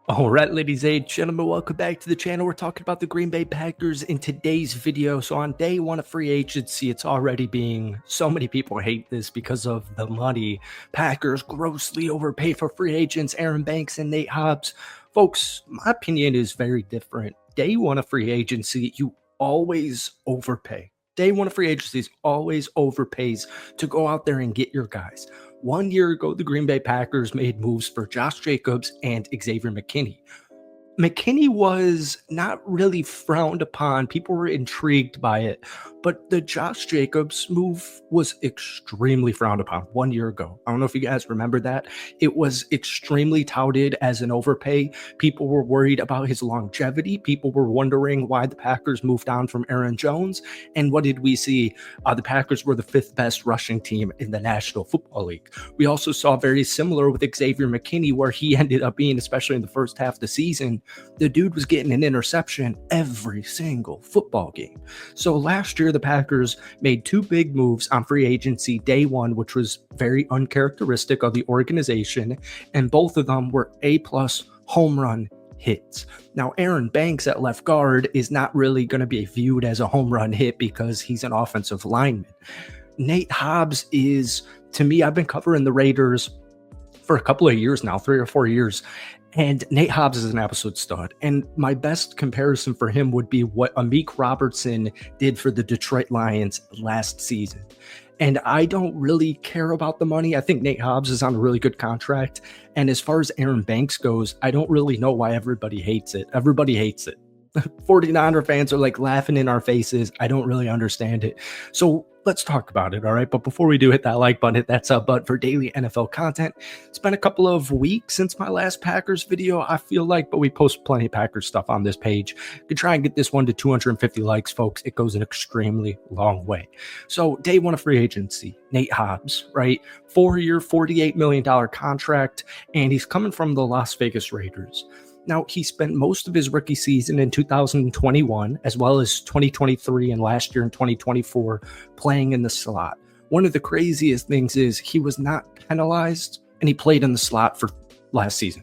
All right, ladies and gentlemen, welcome back to the channel. We're talking about the Green Bay Packers in today's video. So on day one of free agency, it's already being, so many people hate this because of the money. Packers grossly overpaid for free agents, Aaron Banks and Nate Hobbs. Folks, my opinion is very different. Day one of free agency, you always overpay. Day one of free agency is always overpays to go out there and get your guys. 1 year ago, the Green Bay Packers made moves for Josh Jacobs and Xavier McKinney. McKinney was not really frowned upon. People were intrigued by it, but the Josh Jacobs move was extremely frowned upon 1 year ago. I don't know if you guys remember that. It was extremely touted as an overpay. People were worried about his longevity. People were wondering why the Packers moved on from Aaron Jones. And what did we see? The Packers were the fifth best rushing team in the National Football League. We also saw very similar with Xavier McKinney, where he ended up being, especially in the first half of the season, the dude was getting an interception every single football game. So last year, the Packers made two big moves on free agency day one, which was very uncharacteristic of the organization, and both of them were A-plus home run hits. Now, Aaron Banks at left guard is not really going to be viewed as a home run hit because he's an offensive lineman. Nate Hobbs is, to me, I've been covering the Raiders for a couple of years now, 3 or 4 years, and Nate Hobbs is an absolute stud. And my best comparison for him would be what Amik Robertson did for the Detroit Lions last season. And I don't really care about the money. I think Nate Hobbs is on a really good contract. And as far as Aaron Banks goes, I don't really know why everybody hates it. Everybody hates it. 49er fans are like laughing in our faces. I don't really understand it. So let's talk about it, all right? But before we do, hit that like button, hit that sub button for daily NFL content. It's been a couple of weeks since my last Packers video, I feel like, but we post plenty of Packers stuff on this page. You can try and get this one to 250 likes, folks. It goes an extremely long way. So day one of free agency, Nate Hobbs, right? 4-year, $48 million contract, and he's coming from the Las Vegas Raiders. Now, he spent most of his rookie season in 2021, as well as 2023 and last year in 2024, playing in the slot. One of the craziest things is he was not penalized, and he played in the slot for last season.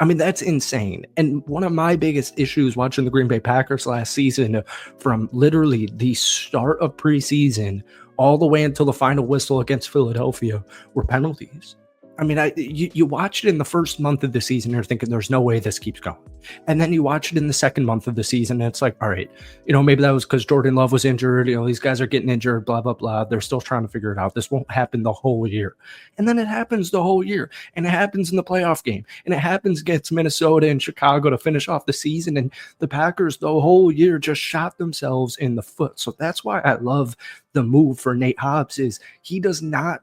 I mean, that's insane. And one of my biggest issues watching the Green Bay Packers last season, from literally the start of preseason all the way until the final whistle against Philadelphia, were penalties. I mean, you watch it in the first month of the season, and you're thinking there's no way this keeps going. And then you watch it in the second month of the season, and it's like, all right, maybe that was because Jordan Love was injured. These guys are getting injured, blah, blah, blah. They're still trying to figure it out. This won't happen the whole year. And then it happens the whole year, and it happens in the playoff game, and it happens against Minnesota and Chicago to finish off the season. And the Packers the whole year just shot themselves in the foot. So that's why I love the move for Nate Hobbs is he's not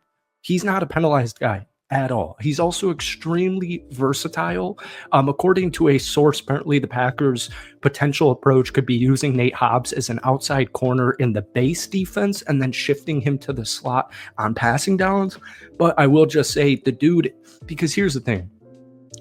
a penalized guy at all. He's also extremely versatile. According to a source, apparently the Packers' potential approach could be using Nate Hobbs as an outside corner in the base defense and then shifting him to the slot on passing downs. But I will just say the dude, because here's the thing,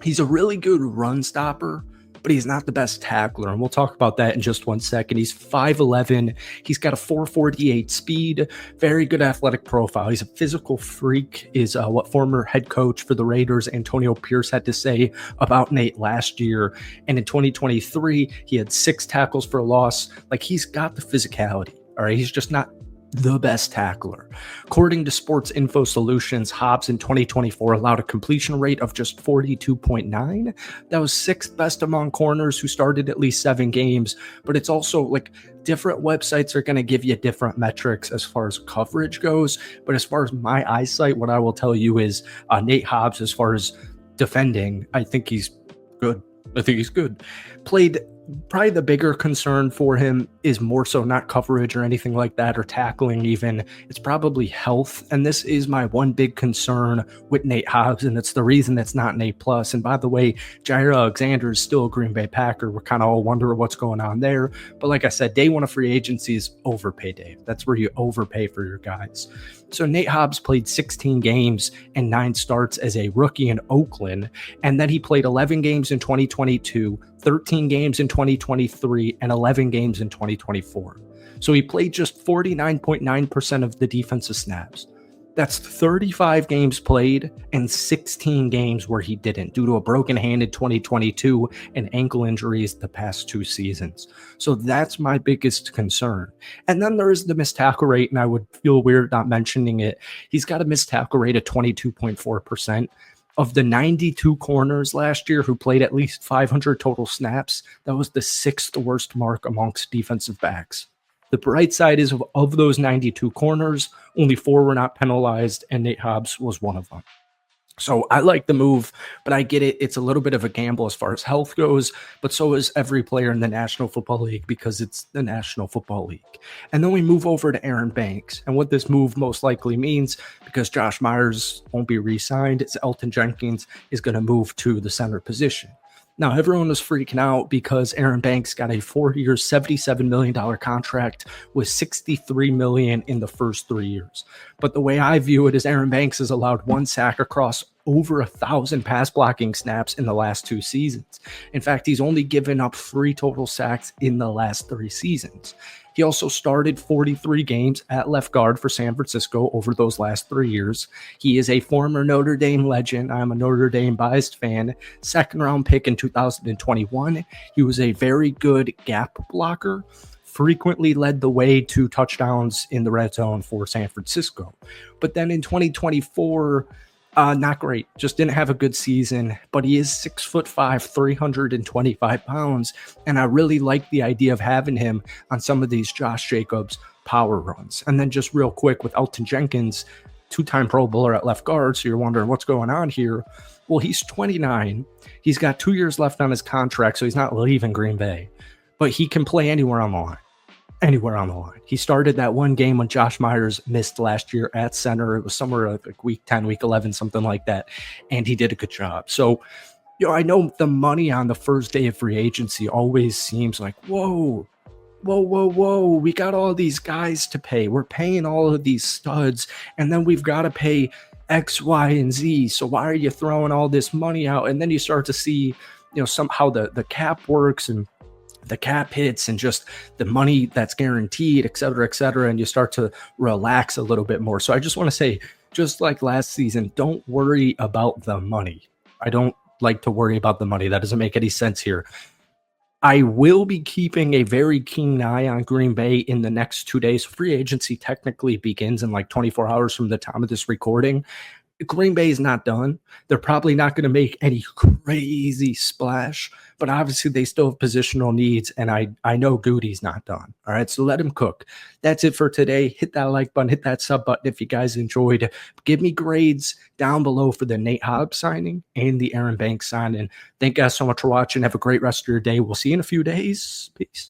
he's a really good run stopper, but he's not the best tackler, and we'll talk about that in just 1 second. He's 5'11". He's got a 4.48 speed, very good athletic profile. He's a physical freak, is what former head coach for the Raiders, Antonio Pierce, had to say about Nate last year. And in 2023, he had 6 tackles for a loss. Like, he's got the physicality, all right? He's just not the best tackler. According to Sports Info Solutions, Hobbs in 2024 allowed a completion rate of just 42.9. That was 6th best among corners who started at least 7 games. But it's also like different websites are going to give you different metrics as far as coverage goes. But as far as my eyesight, what I will tell you is Nate Hobbs, as far as defending, I think he's good. Played. Probably the bigger concern for him is more so not coverage or anything like that, or tackling even. It's probably health. And this is my one big concern with Nate Hobbs, and it's the reason that's not an A+. And by the way, Jair Alexander is still a Green Bay Packer. We're kind of all wondering what's going on there. But like I said, day one of free agency is overpay day. That's where you overpay for your guys. So Nate Hobbs played 16 games and 9 starts as a rookie in Oakland. And then he played 11 games in 2022, 13 games in 2023, and 11 games in 2024. So he played just 49.9% of the defensive snaps. That's 35 games played and 16 games where he didn't due to a broken hand in 2022 and ankle injuries the past 2 seasons. So that's my biggest concern. And then there is the missed tackle rate, and I would feel weird not mentioning it. He's got a missed tackle rate of 22.4%. Of the 92 corners last year who played at least 500 total snaps, that was the sixth worst mark amongst defensive backs. The bright side is of those 92 corners, only 4 were not penalized, and Nate Hobbs was one of them. So I like the move, but I get it. It's a little bit of a gamble as far as health goes, but so is every player in the National Football League because it's the National Football League. And then we move over to Aaron Banks. And what this move most likely means, because Josh Myers won't be re-signed, is Elton Jenkins is going to move to the center position. Now, everyone was freaking out because Aaron Banks got a 4-year, $77 million contract with $63 million in the first 3 years. But the way I view it is Aaron Banks has allowed 1 sack across over 1,000 pass blocking snaps in the last 2 seasons. In fact, he's only given up 3 total sacks in the last 3 seasons. He also started 43 games at left guard for San Francisco over those last 3 years. He is a former Notre Dame legend. I'm a Notre Dame biased fan. 2nd round pick in 2021. He was a very good gap blocker. Frequently led the way to touchdowns in the red zone for San Francisco. But then in 2024, not great. Just didn't have a good season, but he is 6'5", 325 pounds. And I really like the idea of having him on some of these Josh Jacobs power runs. And then just real quick with Elton Jenkins, 2-time Pro Bowler at left guard. So you're wondering what's going on here. Well, he's 29. He's got 2 years left on his contract, so he's not leaving Green Bay, but he can play anywhere on the line. Anywhere on the line. He started that one game when Josh Myers missed last year at center. It was somewhere like week 10, week 11, something like that. And he did a good job. So, I know the money on the first day of free agency always seems like, whoa, we got all these guys to pay. We're paying all of these studs, and then we've got to pay X, Y, and Z. So why are you throwing all this money out? And then you start to see, somehow the cap works and the cap hits and just the money that's guaranteed, et cetera, and you start to relax a little bit more. So I just want to say, just like last season, don't worry about the money. I don't like to worry about the money. That doesn't make any sense here. I will be keeping a very keen eye on Green Bay in the next 2 days. Free agency technically begins in like 24 hours from the time of this recording. Green Bay is not done. They're probably not going to make any crazy splash, but obviously they still have positional needs, and I know Goody's not done. All right, so let him cook. That's it for today. Hit that like button, hit that sub button if you guys enjoyed. Give me grades down below for the Nate Hobbs signing and the Aaron Banks signing. Thank you guys so much for watching. Have a great rest of your day. We'll see you in a few days. Peace.